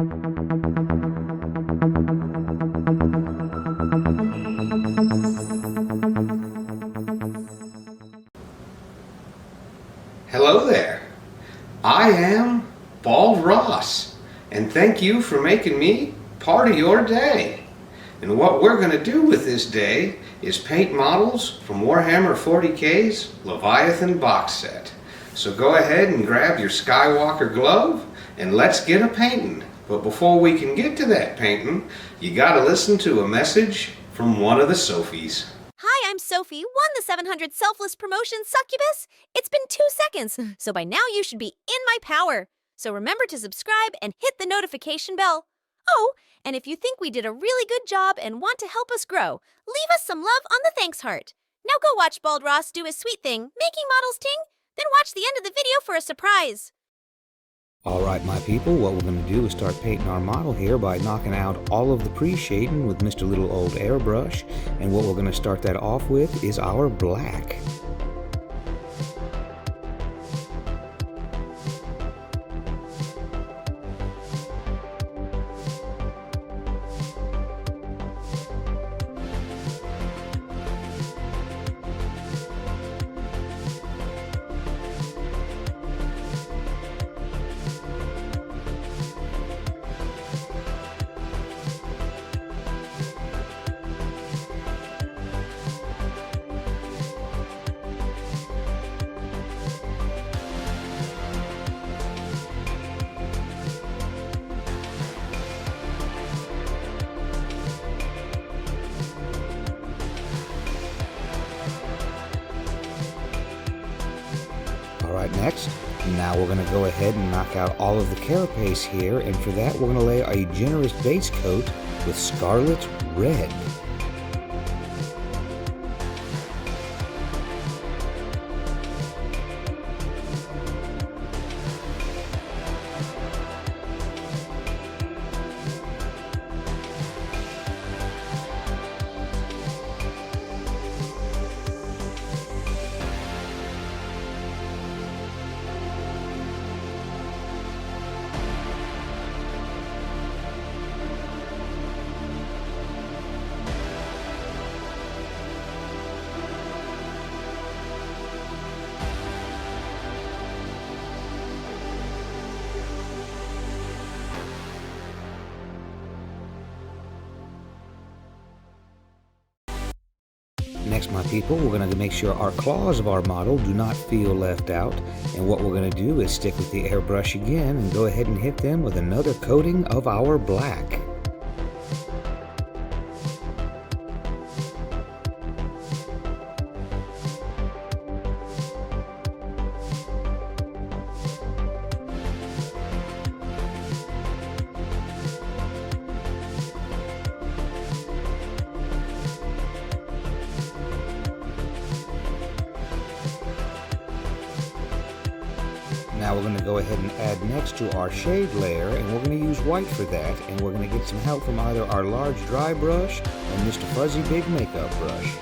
Hello there. I am Bald Ross, and thank you for making me part of your day. And what we're going to do with this day is paint models from Warhammer 40K's Leviathan box set. So go ahead and grab your Skywalker glove and let's get a painting. But before we can get to that painting, you got to listen to a message from one of the Sophies. Hi, I'm Sophie, won the 700 Selfless Promotion Succubus. It's been 2 seconds, so by now you should be in my power. So remember to subscribe and hit the notification bell. Oh, and if you think we did a really good job and want to help us grow, leave us some love on the thanks heart. Now go watch Bald Ross do his sweet thing, making models ting, then watch the end of the video for a surprise. Alright my people, what we're going to do is start painting our model here by knocking out all of the pre-shading with Mr. Little Old Airbrush. And what we're going to start that off with is our black. Alright, next, now we're going to go ahead and knock out all of the carapace here, and for that we're going to lay a generous base coat with Scarlet Red. Next, my people, we're going to make sure our claws of our model do not feel left out. And what we're going to do is stick with the airbrush again and go ahead and hit them with another coating of our black. Now we're going to go ahead and add next to our shade layer, and we're going to use white for that, and we're going to get some help from either our large dry brush or Mr. Fuzzy Big Makeup brush.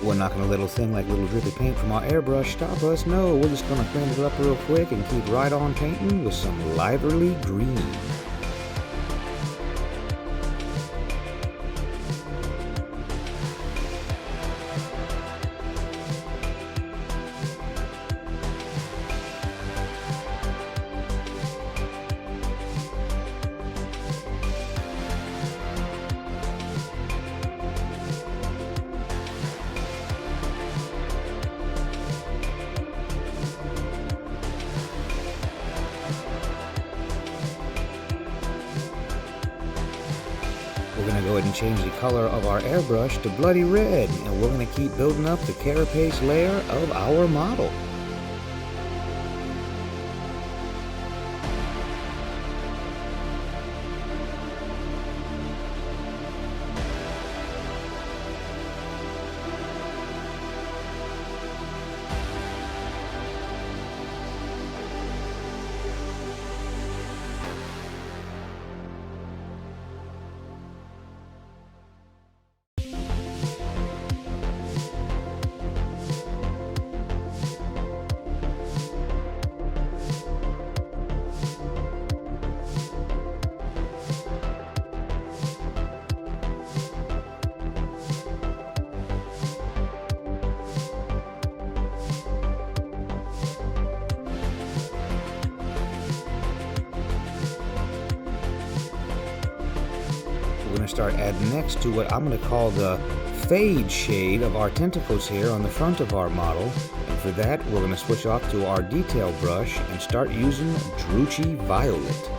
We're not going to let a little thing like little drippy paint from our airbrush stop us. No, we're just going to clean it up real quick and keep right on painting with some lively green. We're going to go ahead and change the color of our airbrush to bloody red, and we're going to keep building up the carapace layer of our model. We're going to start adding next to what I'm going to call the fade shade of our tentacles here on the front of our model. And for that, we're going to switch off to our detail brush and start using Drucci Violet.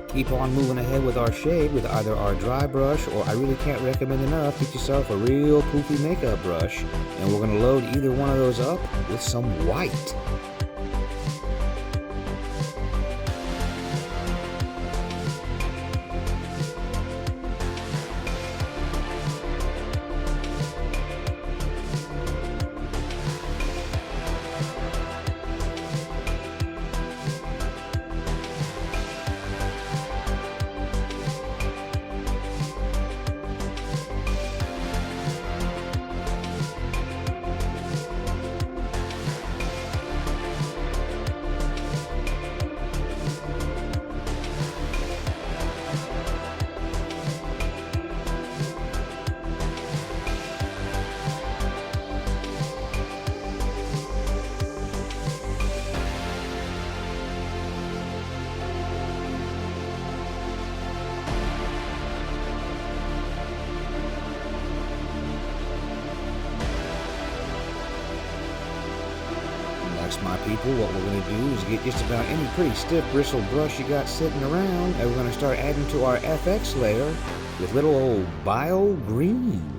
Keep on moving ahead with our shade with either our dry brush, or I really can't recommend enough, get yourself a real poofy makeup brush, and we're going to load either one of those up with some white. Next, my people, what we're going to do is get just about any pretty stiff bristle brush you got sitting around, and we're going to start adding to our FX layer with little old Bio Green.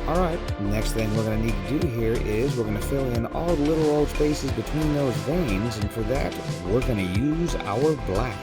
Alright, next thing we're going to need to do here is we're going to fill in all the little old spaces between those veins, and for that we're going to use our black.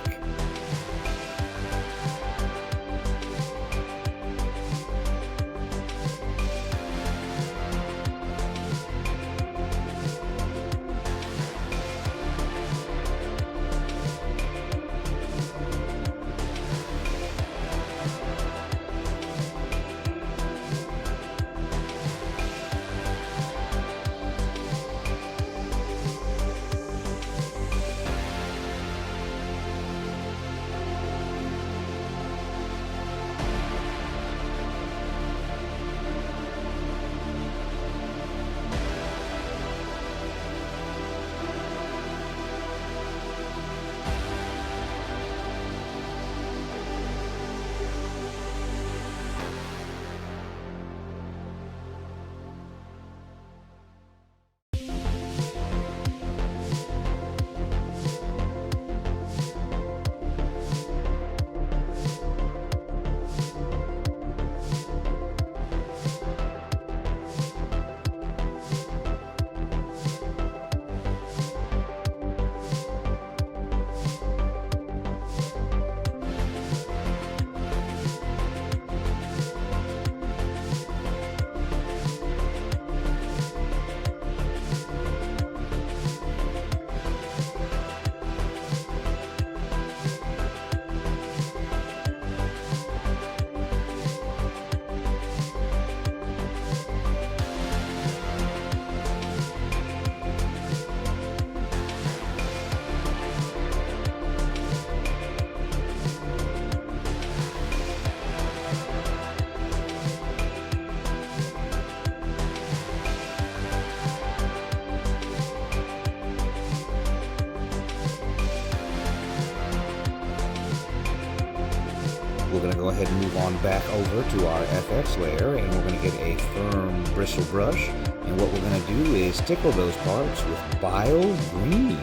We're going to go ahead and move on back over to our FX layer, and we're going to get a firm bristle brush, and what we're going to do is tickle those parts with Bile Green.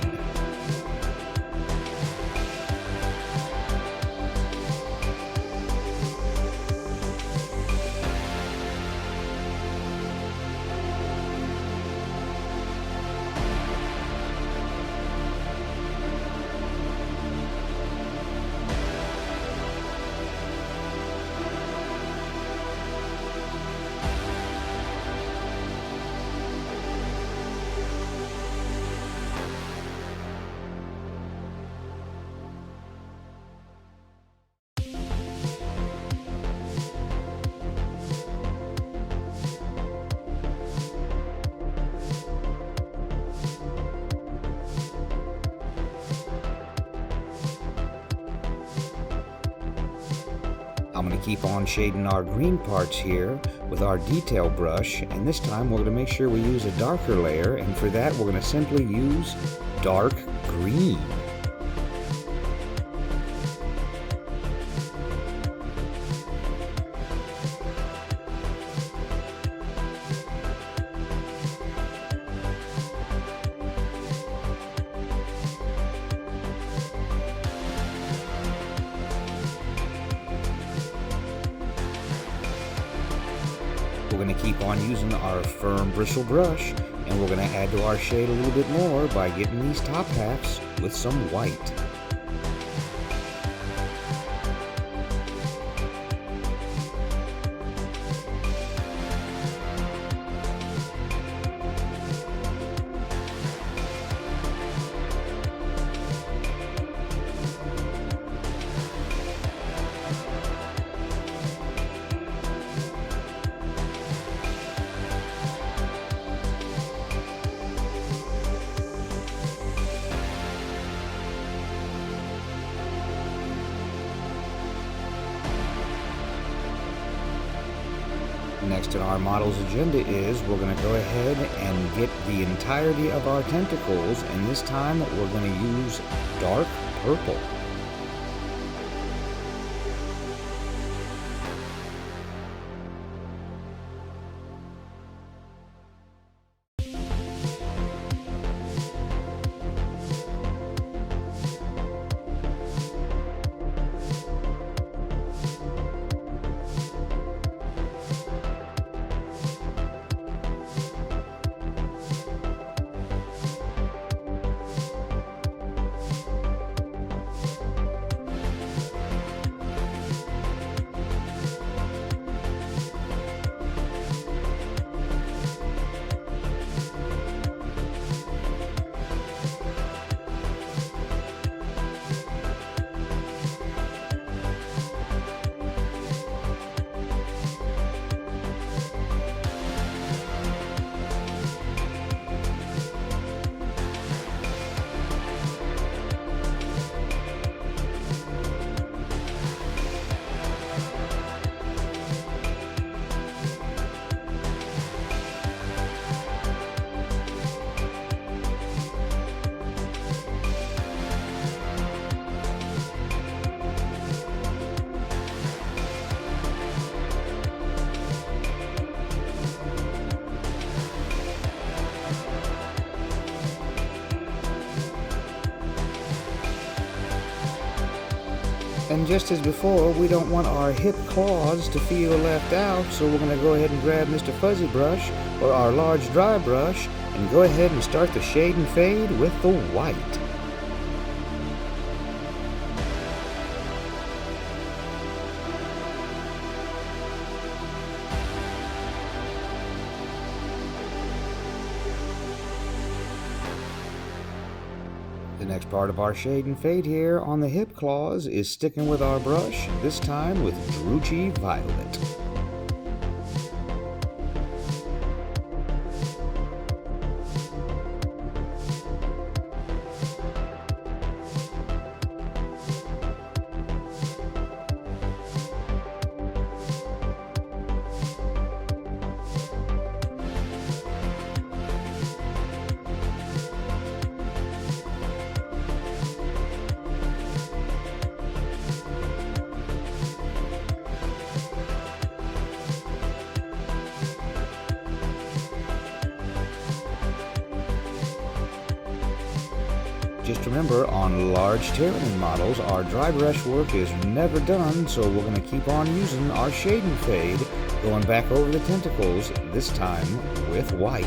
I'm going to keep on shading our green parts here with our detail brush, and this time we're going to make sure we use a darker layer, and for that we're going to simply use dark green. We're going to keep on using our firm bristle brush, and we're going to add to our shade a little bit more by getting these top halves with some white. Next on our model's agenda is we're going to go ahead and get the entirety of our tentacles, and this time we're going to use dark purple. And just as before, we don't want our hip claws to feel left out, so we're going to go ahead and grab Mr. Fuzzy Brush, or our large dry brush, and go ahead and start the shade and fade with the white. The next part of our shade and fade here on the hip claws is sticking with our brush, this time with Drucci Violet. Just remember, on large Tyranny models, our dry brush work is never done, so we're going to keep on using our shade and fade, going back over the tentacles, this time with white.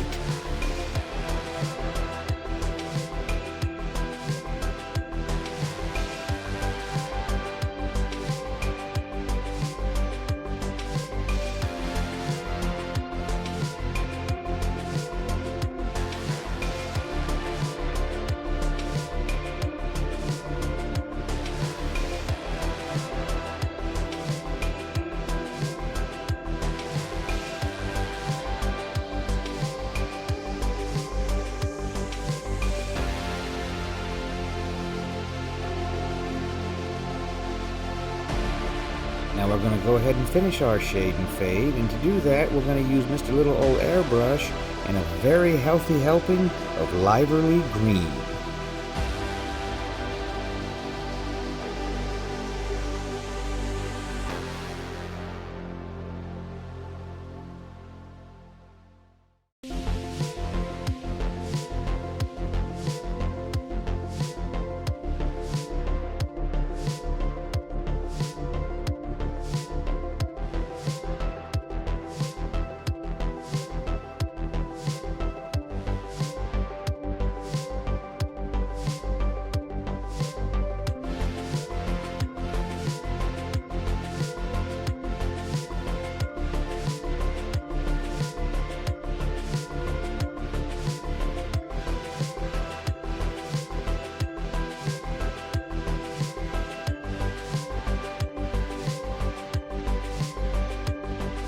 Now we're going to go ahead and finish our shade and fade, and to do that we're going to use Mr. Little Old Airbrush and a very healthy helping of Liverly Green.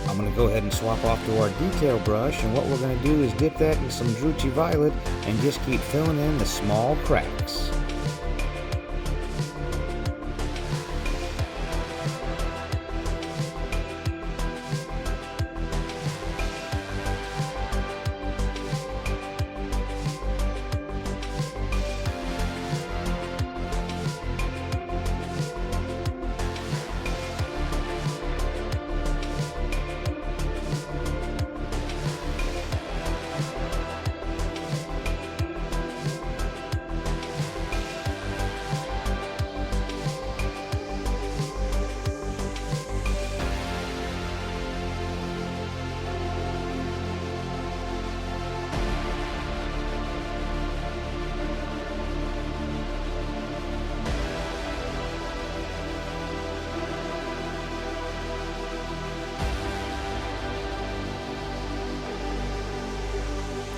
I'm going to go ahead and swap off to our detail brush, and what we're going to do is dip that in some Drucci Violet and just keep filling in the small cracks.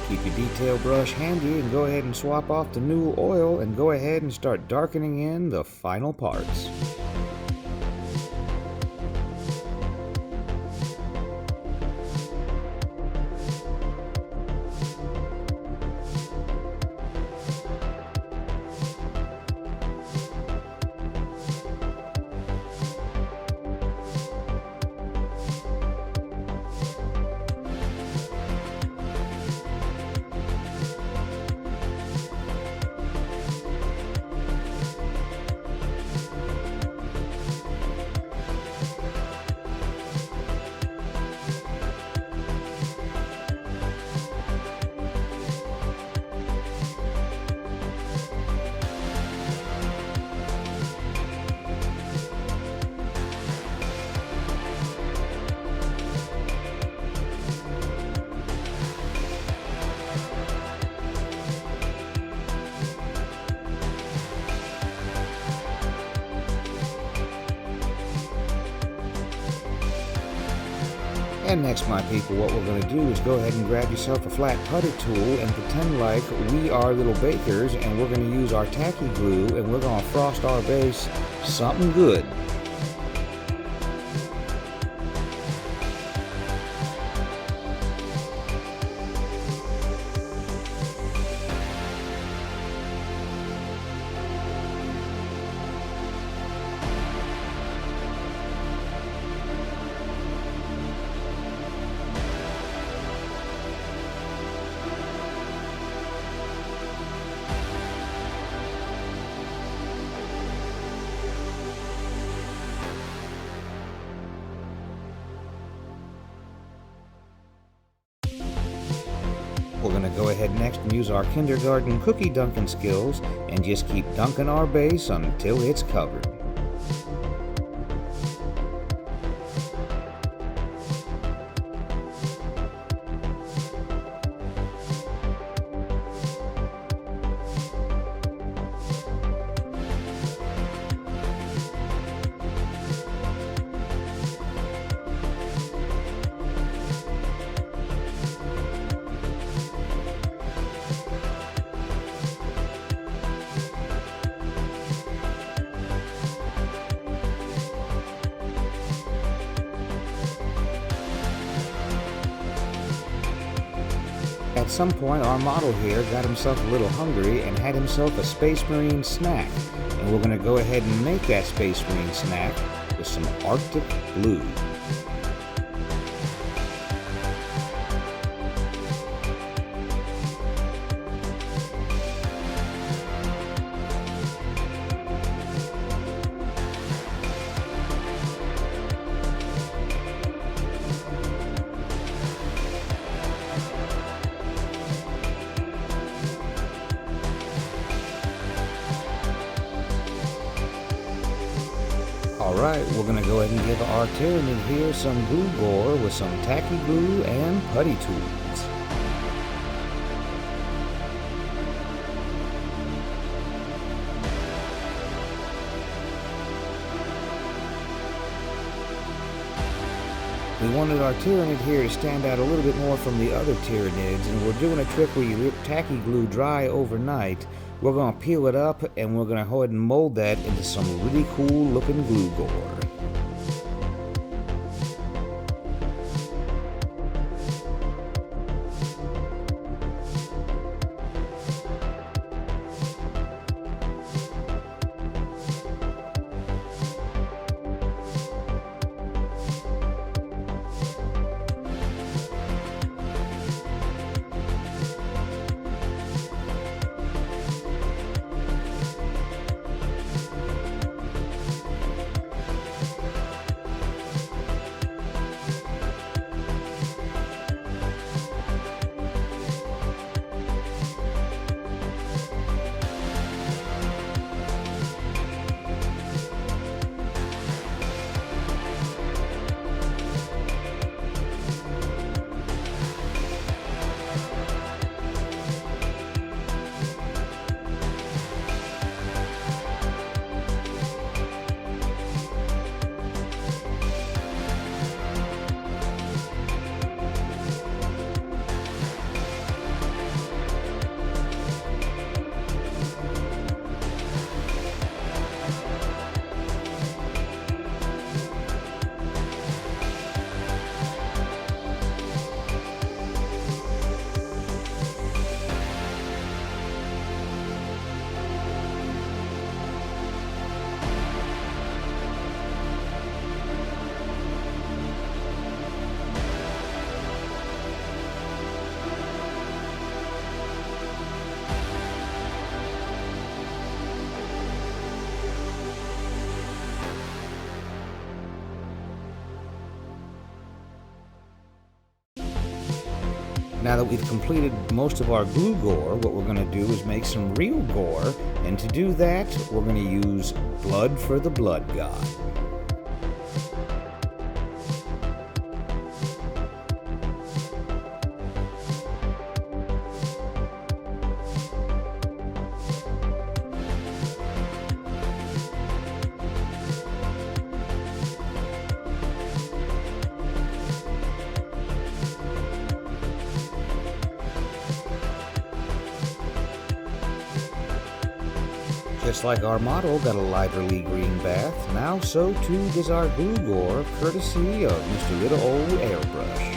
Keep your detail brush handy and go ahead and swap off the new oil and go ahead and start darkening in the final parts. And next, my people, what we're going to do is go ahead and grab yourself a flat putty tool and pretend like we are little bakers, and we're going to use our tacky glue and we're going to frost our base something good. We're going to go ahead next and use our kindergarten cookie dunking skills and just keep dunking our base until it's covered. At some point, our model here got himself a little hungry and had himself a Space Marine snack. And we're going to go ahead and make that Space Marine snack with some Arctic glue. Alright, we're going to go ahead and give our Tyranid here some glue gore with some tacky glue and putty tools. We wanted our Tyranid here to stand out a little bit more from the other Tyranids, and we're doing a trick where you let tacky glue dry overnight. We're going to peel it up and we're going to go ahead and mold that into some really cool looking glue gore. Now that we've completed most of our glue gore, what we're going to do is make some real gore, and to do that, we're going to use blood for the blood god. Just like our model got a lighterly green bath, now so too does our glue gore, courtesy of Mr. Little Old Airbrush.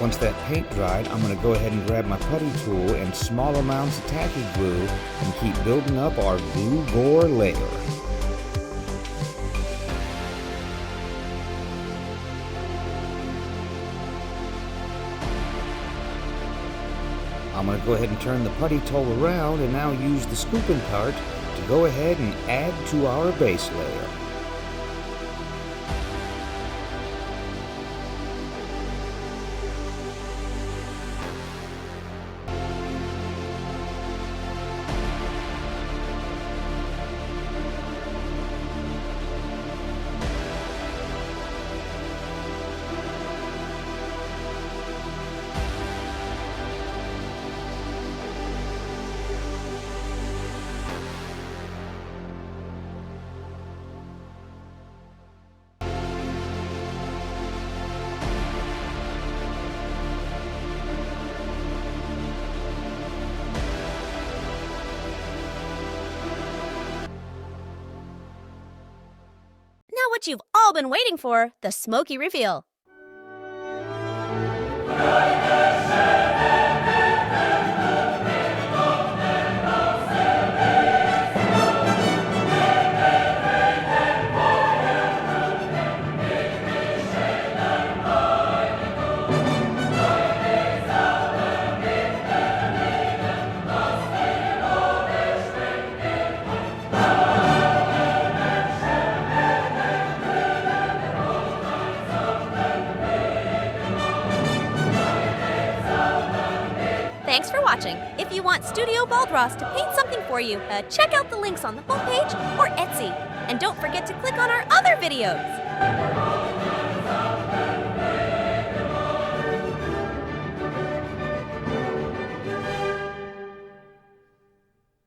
Once that paint dried, I'm going to go ahead and grab my putty tool and small amounts of tacky glue and keep building up our glue gore layer. I'm going to go ahead and turn the putty tool around and now use the scooping part to go ahead and add to our base layer. Now what you've all been waiting for, the smoky reveal. Thanks for watching. If you want Studio Baldross to paint something for you, check out the links on the homepage or Etsy. And don't forget to click on our other videos.